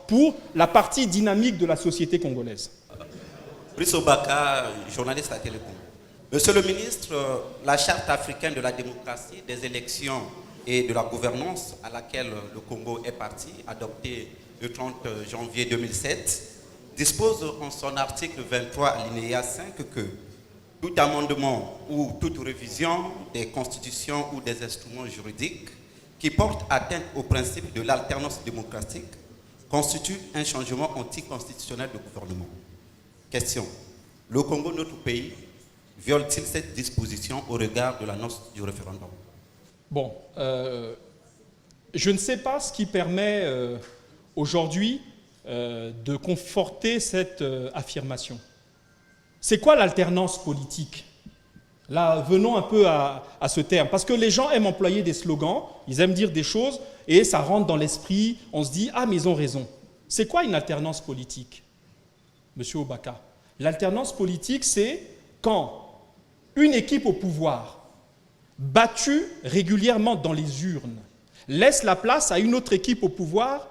pour la partie dynamique de la société congolaise. Brice Obaka, journaliste à Télécom. Monsieur le ministre, la Charte africaine de la démocratie, des élections et de la gouvernance à laquelle le Congo est parti, adoptée le 30 janvier 2007, dispose en son article 23, alinéa 5, que tout amendement ou toute révision des constitutions ou des instruments juridiques qui portent atteinte au principe de l'alternance démocratique constitue un changement anticonstitutionnel de gouvernement. Question. Le Congo, notre pays, viole-t-il cette disposition au regard de l'annonce du référendum? Bon, je ne sais pas ce qui permet aujourd'hui de conforter cette affirmation. C'est quoi l'alternance politique? Là, venons un peu à ce terme, parce que les gens aiment employer des slogans, ils aiment dire des choses, et ça rentre dans l'esprit, on se dit « Ah, mais ils ont raison ». C'est quoi une alternance politique, Monsieur Obaka? L'alternance politique, c'est quand une équipe au pouvoir, battue régulièrement dans les urnes, laisse la place à une autre équipe au pouvoir,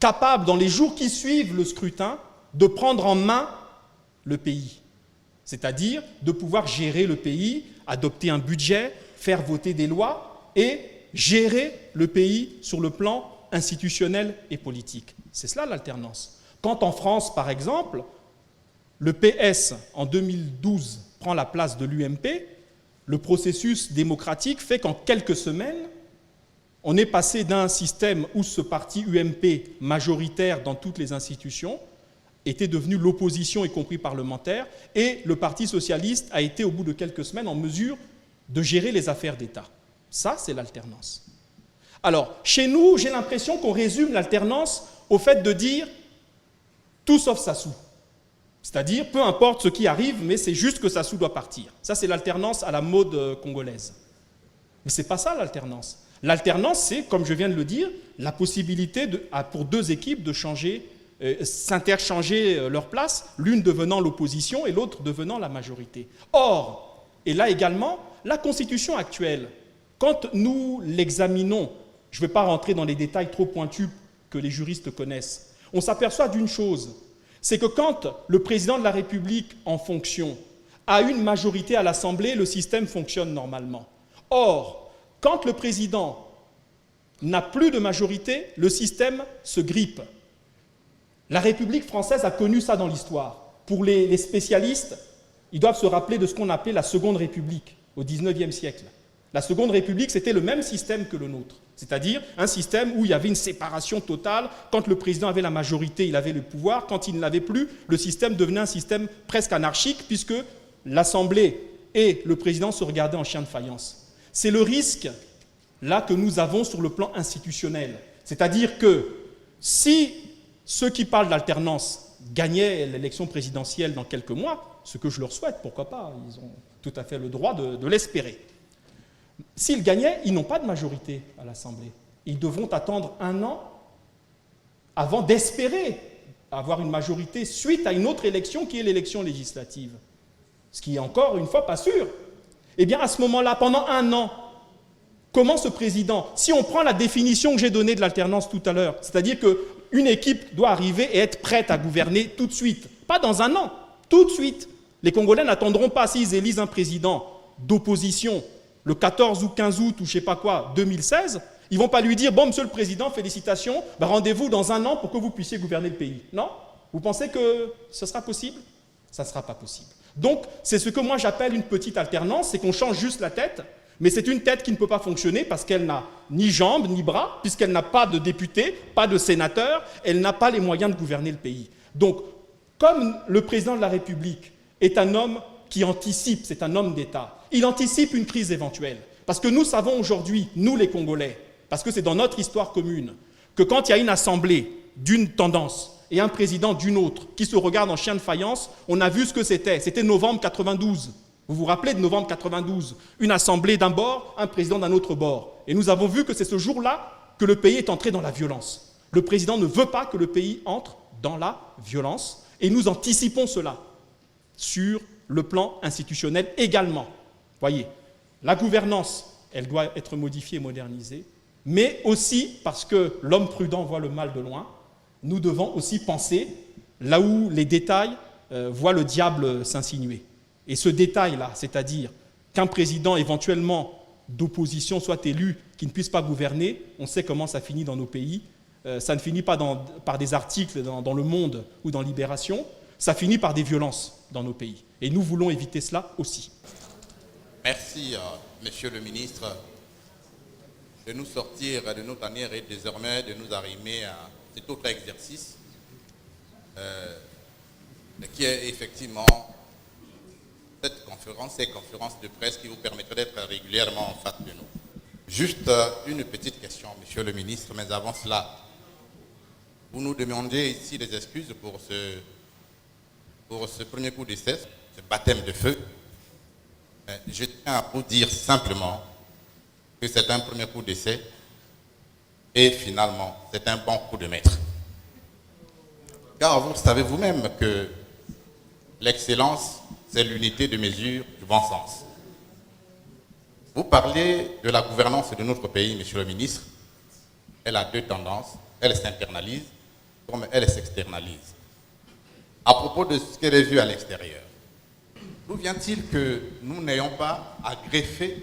capable, dans les jours qui suivent le scrutin, de prendre en main le pays. C'est-à-dire de pouvoir gérer le pays, adopter un budget, faire voter des lois et gérer le pays sur le plan institutionnel et politique. C'est cela l'alternance. Quand en France, par exemple, le PS, en 2012, prend la place de l'UMP, le processus démocratique fait qu'en quelques semaines, on est passé d'un système où ce parti UMP, majoritaire dans toutes les institutions, était devenu l'opposition, y compris parlementaire, et le Parti socialiste a été, au bout de quelques semaines, en mesure de gérer les affaires d'État. Ça, c'est l'alternance. Alors, chez nous, j'ai l'impression qu'on résume l'alternance au fait de dire « tout sauf Sassou ». C'est-à-dire, peu importe ce qui arrive, mais c'est juste que Sassou doit partir. Ça, c'est l'alternance à la mode congolaise. Mais ce n'est pas ça, l'alternance. L'alternance, c'est, comme je viens de le dire, la possibilité pour deux équipes de changer, s'interchanger leur place, l'une devenant l'opposition et l'autre devenant la majorité. Or, et là également, la Constitution actuelle, quand nous l'examinons, je ne vais pas rentrer dans les détails trop pointus que les juristes connaissent, on s'aperçoit d'une chose, c'est que quand le président de la République en fonction a une majorité à l'Assemblée, le système fonctionne normalement. Or, quand le président n'a plus de majorité, le système se grippe. La République française a connu ça dans l'histoire. Pour les spécialistes, ils doivent se rappeler de ce qu'on appelait la Seconde République au XIXe siècle. La Seconde République, c'était le même système que le nôtre, c'est-à-dire un système où il y avait une séparation totale. Quand le président avait la majorité, il avait le pouvoir. Quand il ne l'avait plus, le système devenait un système presque anarchique puisque l'Assemblée et le président se regardaient en chien de faïence. C'est le risque là que nous avons sur le plan institutionnel. C'est-à-dire que si ceux qui parlent d'alternance gagnaient l'élection présidentielle dans quelques mois, ce que je leur souhaite, pourquoi pas, ils ont tout à fait le droit de l'espérer. S'ils gagnaient, ils n'ont pas de majorité à l'Assemblée. Ils devront attendre 1 an avant d'espérer avoir une majorité suite à une autre élection qui est l'élection législative. Ce qui est encore une fois pas sûr. Eh bien, à ce moment-là, pendant 1 an, comment ce président, si on prend la définition que j'ai donnée de l'alternance tout à l'heure, c'est-à-dire qu'une équipe doit arriver et être prête à gouverner tout de suite, pas dans 1 an, tout de suite. Les Congolais n'attendront pas s'ils élisent un président d'opposition le 14 ou 15 août ou je ne sais pas quoi, 2016, ils ne vont pas lui dire « Bon, monsieur le président, félicitations, rendez-vous dans 1 an pour que vous puissiez gouverner le pays. » Non? Vous pensez que ce sera possible? Ça ne sera pas possible. Donc, c'est ce que moi j'appelle une petite alternance, c'est qu'on change juste la tête, mais c'est une tête qui ne peut pas fonctionner parce qu'elle n'a ni jambes ni bras, puisqu'elle n'a pas de députés, pas de sénateurs, elle n'a pas les moyens de gouverner le pays. Donc, comme le président de la République est un homme qui anticipe, c'est un homme d'État, il anticipe une crise éventuelle. Parce que nous savons aujourd'hui, nous les Congolais, parce que c'est dans notre histoire commune, que quand il y a une assemblée d'une tendance et un président d'une autre qui se regardent en chien de faïence, on a vu ce que c'était. C'était novembre 92. Vous vous rappelez de novembre 92? Une assemblée d'un bord, un président d'un autre bord. Et nous avons vu que c'est ce jour-là que le pays est entré dans la violence. Le président ne veut pas que le pays entre dans la violence. Et nous anticipons cela sur le plan institutionnel également. Voyez, la gouvernance, elle doit être modifiée et modernisée, mais aussi parce que l'homme prudent voit le mal de loin, nous devons aussi penser là où les détails voient le diable s'insinuer. Et ce détail-là, c'est-à-dire qu'un président éventuellement d'opposition soit élu, qui ne puisse pas gouverner, on sait comment ça finit dans nos pays. Ça ne finit pas par des articles dans Le Monde ou dans Libération, ça finit par des violences dans nos pays. Et nous voulons éviter cela aussi. Merci, Monsieur le ministre, de nous sortir de nos tanières et désormais de nous arrimer à cet autre exercice qui est effectivement ces conférences de presse qui vous permettraient d'être régulièrement en face de nous. Juste une petite question, Monsieur le ministre, mais avant cela, vous nous demandez ici des excuses pour ce premier coup d'essai, ce baptême de feu. Je tiens à vous dire simplement que c'est un premier coup d'essai et finalement, c'est un bon coup de maître. Car vous savez vous-même que l'excellence, c'est l'unité de mesure du bon sens. Vous parlez de la gouvernance de notre pays, Monsieur le ministre. Elle a deux tendances. Elle s'internalise comme elle s'externalise. À propos de ce qu'elle est vue à l'extérieur, d'où vient-il que nous n'ayons pas à greffer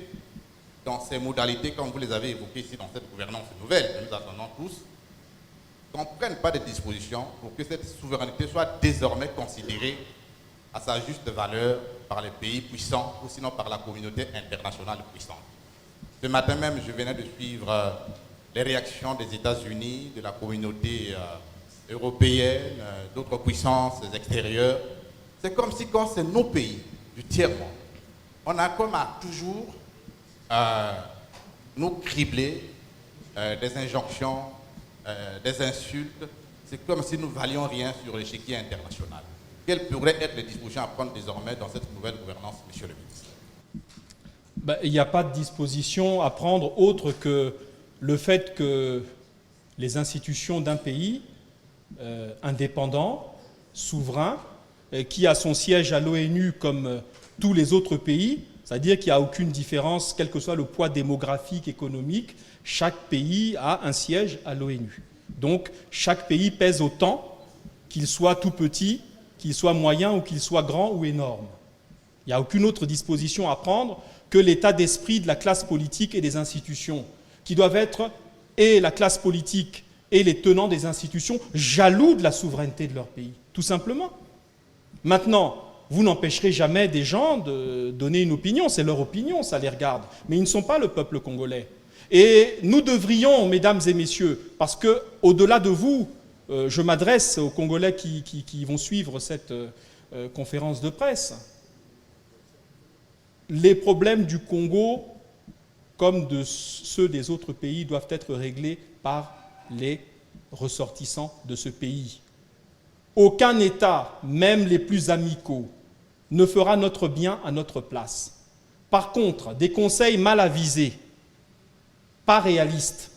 dans ces modalités, comme vous les avez évoquées ici dans cette gouvernance nouvelle que nous attendons tous, qu'on ne prenne pas de dispositions pour que cette souveraineté soit désormais considérée à sa juste valeur par les pays puissants ou sinon par la communauté internationale puissante. Ce matin même, je venais de suivre les réactions des États-Unis, de la communauté européenne, d'autres puissances extérieures. C'est comme si quand c'est nos pays du tiers-monde, on a comme à toujours nous cribler des injonctions, des insultes. C'est comme si nous ne valions rien sur l'échiquier international. Quelles pourraient être les dispositions à prendre désormais dans cette nouvelle gouvernance, Monsieur le ministre? Il n'y a pas de disposition à prendre autre que le fait que les institutions d'un pays indépendant, souverain, qui a son siège à l'ONU comme tous les autres pays, c'est-à-dire qu'il n'y a aucune différence, quel que soit le poids démographique, économique, chaque pays a un siège à l'ONU. Donc chaque pays pèse autant, qu'il soit tout petit, qu'il soit moyen ou qu'il soit grand ou énorme. Il n'y a aucune autre disposition à prendre que l'état d'esprit de la classe politique et des institutions, qui doivent être, et la classe politique et les tenants des institutions, jaloux de la souveraineté de leur pays, tout simplement. Maintenant, vous n'empêcherez jamais des gens de donner une opinion, c'est leur opinion, ça les regarde, mais ils ne sont pas le peuple congolais. Et nous devrions, mesdames et messieurs, parce que au-delà de vous, je m'adresse aux Congolais qui vont suivre cette conférence de presse. Les problèmes du Congo, comme de ceux des autres pays, doivent être réglés par les ressortissants de ce pays. Aucun État, même les plus amicaux, ne fera notre bien à notre place. Par contre, des conseils mal avisés, pas réalistes,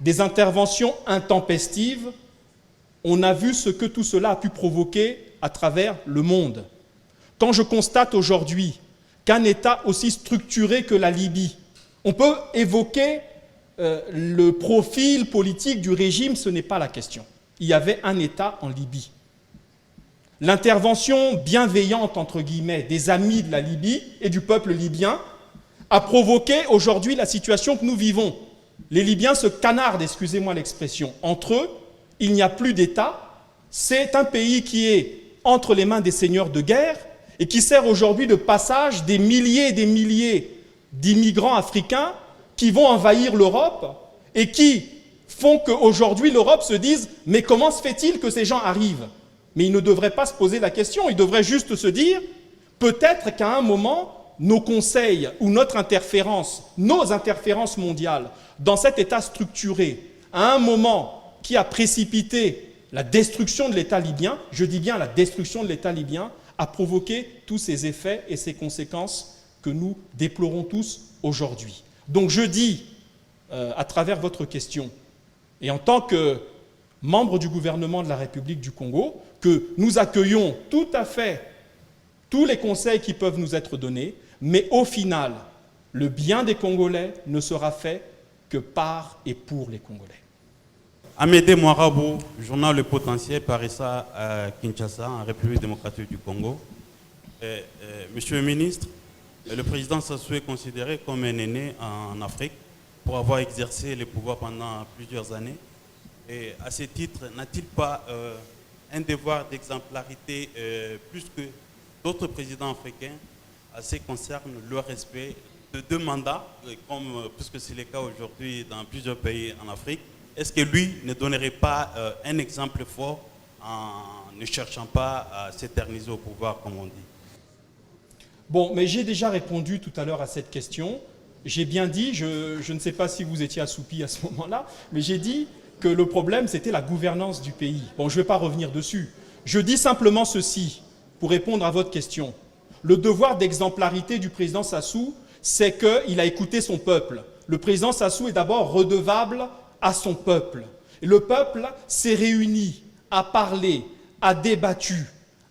des interventions intempestives, on a vu ce que tout cela a pu provoquer à travers le monde. Quand je constate aujourd'hui qu'un État aussi structuré que la Libye, on peut évoquer le profil politique du régime, ce n'est pas la question. Il y avait un État en Libye. L'intervention bienveillante, entre guillemets, des amis de la Libye et du peuple libyen a provoqué aujourd'hui la situation que nous vivons. Les Libyens se canardent, excusez-moi l'expression, entre eux. Il n'y a plus d'État. C'est un pays qui est entre les mains des seigneurs de guerre et qui sert aujourd'hui de passage des milliers et des milliers d'immigrants africains qui vont envahir l'Europe et qui font qu'aujourd'hui l'Europe se dise « mais comment se fait-il que ces gens arrivent ?» Mais ils ne devraient pas se poser la question, ils devraient juste se dire « peut-être qu'à un moment, nos conseils ou notre interférence, nos interférences mondiales dans cet État structuré, à un moment qui a précipité la destruction de l'État libyen, je dis bien la destruction de l'État libyen, a provoqué tous ces effets et ces conséquences que nous déplorons tous aujourd'hui. Donc je dis, à travers votre question, et en tant que membre du gouvernement de la République du Congo, que nous accueillons tout à fait tous les conseils qui peuvent nous être donnés, mais au final, le bien des Congolais ne sera fait que par et pour les Congolais. Amédée Moirabou, journal Le Potentiel, paraissant à Kinshasa, en République démocratique du Congo. Monsieur le ministre, le président Sassou est considéré comme un aîné en Afrique pour avoir exercé les pouvoirs pendant plusieurs années. Et à ce titre, n'a-t-il pas un devoir d'exemplarité plus que d'autres présidents africains à ce qui concerne le respect de 2 mandats, puisque c'est le cas aujourd'hui dans plusieurs pays en Afrique? Est-ce que lui ne donnerait pas un exemple fort en ne cherchant pas à s'éterniser au pouvoir, comme on dit? Bon, mais j'ai déjà répondu tout à l'heure à cette question. J'ai bien dit, je ne sais pas si vous étiez assoupi à ce moment-là, mais j'ai dit que le problème, c'était la gouvernance du pays. Bon, je ne vais pas revenir dessus. Je dis simplement ceci, pour répondre à votre question. Le devoir d'exemplarité du président Sassou, c'est qu'il a écouté son peuple. Le président Sassou est d'abord redevable à son peuple. Et le peuple s'est réuni, a parlé, a débattu,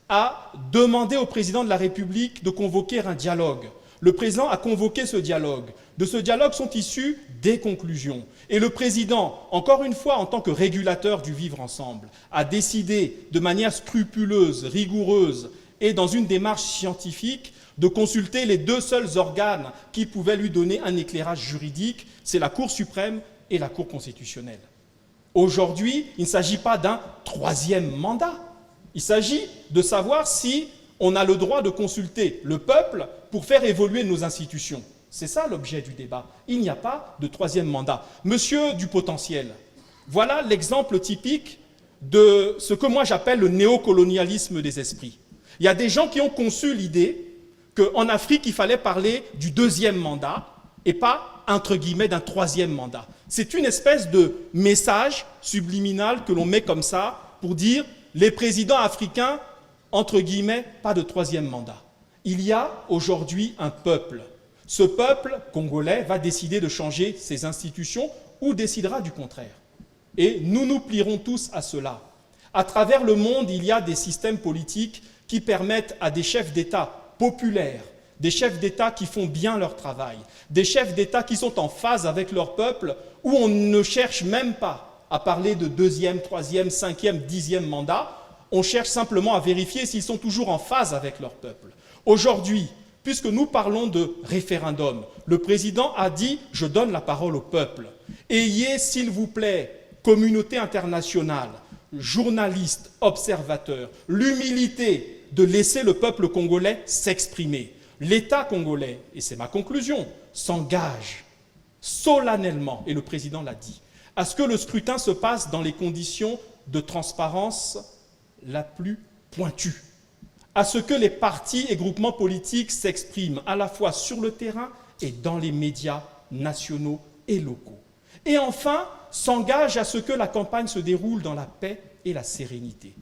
a demandé au président de la République de convoquer un dialogue. Le président a convoqué ce dialogue. De ce dialogue sont issues des conclusions. Et le président, encore une fois, en tant que régulateur du vivre ensemble, a décidé de manière scrupuleuse, rigoureuse et dans une démarche scientifique de consulter les 2 seuls organes qui pouvaient lui donner un éclairage juridique, c'est la Cour suprême et la Cour constitutionnelle. Aujourd'hui, il ne s'agit pas d'un 3e mandat. Il s'agit de savoir si on a le droit de consulter le peuple pour faire évoluer nos institutions. C'est ça l'objet du débat. Il n'y a pas de 3e mandat. Monsieur du potentiel, voilà l'exemple typique de ce que moi j'appelle le néocolonialisme des esprits. Il y a des gens qui ont conçu l'idée qu'en Afrique, il fallait parler du 2e mandat et pas, entre guillemets, d'un 3e mandat. C'est une espèce de message subliminal que l'on met comme ça pour dire les présidents africains, entre guillemets, pas de 3e mandat. Il y a aujourd'hui un peuple. Ce peuple congolais va décider de changer ses institutions ou décidera du contraire. Et nous nous plierons tous à cela. À travers le monde, il y a des systèmes politiques qui permettent à des chefs d'État populaires, des chefs d'État qui font bien leur travail, des chefs d'État qui sont en phase avec leur peuple, où on ne cherche même pas à parler de 2e, 3e, 5e, 10e mandat, on cherche simplement à vérifier s'ils sont toujours en phase avec leur peuple. Aujourd'hui, puisque nous parlons de référendum, le président a dit « je donne la parole au peuple ». Ayez, s'il vous plaît, communauté internationale, journalistes, observateurs, l'humilité de laisser le peuple congolais s'exprimer. L'État congolais, et c'est ma conclusion, s'engage solennellement, et le président l'a dit, à ce que le scrutin se passe dans les conditions de transparence la plus pointue, à ce que les partis et groupements politiques s'expriment à la fois sur le terrain et dans les médias nationaux et locaux. Et enfin, s'engage à ce que la campagne se déroule dans la paix et la sérénité.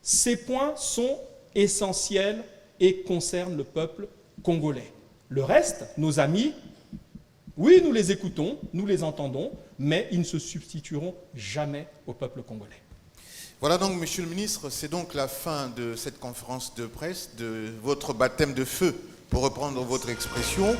Ces points sont essentiels et concernent le peuple congolais. Le reste, nos amis, oui, nous les écoutons, nous les entendons, mais ils ne se substitueront jamais au peuple congolais. Voilà donc, Monsieur le Ministre, c'est donc la fin de cette conférence de presse, de votre baptême de feu, pour reprendre votre expression.